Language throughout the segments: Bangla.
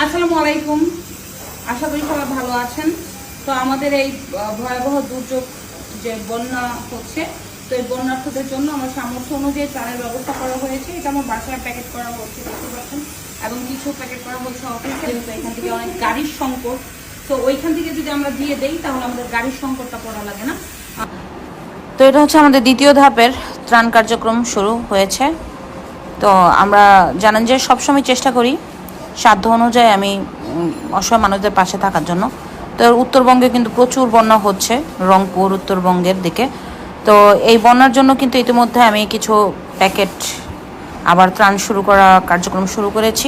আসসালামু আলাইকুম। আশা করি সবাই ভালো আছেন। তো আমাদের এই ভয়াবহ দুর্যোগ যে বন্যা হচ্ছে, তো এই বন্যার্থদের জন্য আমার সামর্থ্য অনুযায়ী ত্রাণের ব্যবস্থা করা হয়েছে। এটা আমার বাসায় প্যাকেট করা হচ্ছে, দেখতে পাচ্ছেন, এবং কিছু প্যাকেট করা হচ্ছে অফিসে। যেহেতু এখান থেকে অনেক গাড়ির সংকট, তো ওইখান থেকে যদি আমরা দিয়ে দেই তাহলে আমাদের গাড়ির সংকটটা পড়া লাগে না। তো এটা হচ্ছে আমাদের দ্বিতীয় ধাপের ত্রাণ কার্যক্রম শুরু হয়েছে। তো আমরা জানেন যে সবসময় চেষ্টা করি সাধ্য অনুযায়ী আমি অসহায় মানুষদের পাশে থাকার জন্য। তো উত্তরবঙ্গে কিন্তু প্রচুর বন্যা হচ্ছে, রংপুর উত্তরবঙ্গের দিকে। তো এই বন্যার জন্য কিন্তু ইতিমধ্যে আমি কিছু প্যাকেট আবার ত্রাণ শুরু করা কার্যক্রম শুরু করেছি।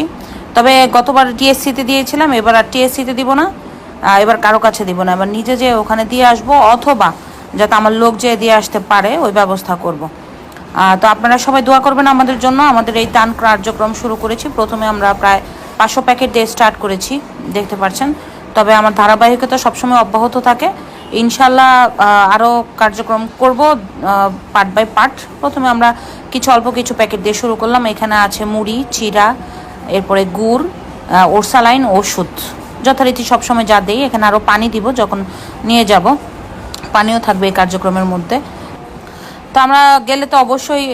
তবে গতবার টিএসসিতে দিয়েছিলাম, এবার আর টিএসসিতে দিব না, এবার কারো কাছে দিব না, এবার নিজে যে ওখানে দিয়ে আসবো, অথবা যাতে আমার লোক যে দিয়ে আসতে পারে ওই ব্যবস্থা করব। তো আপনারা সবাই দোয়া করবেন আমাদের জন্য। আমাদের এই ত্রাণ কার্যক্রম শুরু করেছি, প্রথমে আমরা প্রায় 500 প্যাকেট দিয়ে স্টার্ট করেছি, দেখতে পাচ্ছেন। তবে আমার ধারাবাহিকতা সবসময় অব্যাহত থাকে। ইনশাল্লাহ আরও কার্যক্রম করব পার্ট বাই পার্ট। প্রথমে আমরা অল্প কিছু প্যাকেট দিয়ে শুরু করলাম। এখানে আছে মুড়ি, চিড়া, এরপরে গুড়, ওরসালাইন, ওষুধ, যথারীতি সবসময় যা দেই। এখানে আরও পানি দিব, যখন নিয়ে যাব পানিও থাকবে এই কার্যক্রমের মধ্যে। তো আমরা গেলে তো অবশ্যই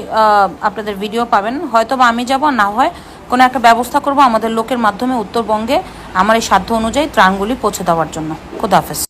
আপনাদের ভিডিও পাবেন, হয়তো বা আমি যাব, না হয় কোনো একটা ব্যবস্থা করব আমাদের লোকের মাধ্যমে উত্তরবঙ্গে আমার এই সাধ্য অনুযায়ী ত্রাণগুলি পৌঁছে দেওয়ার জন্য। খোদা হাফেজ।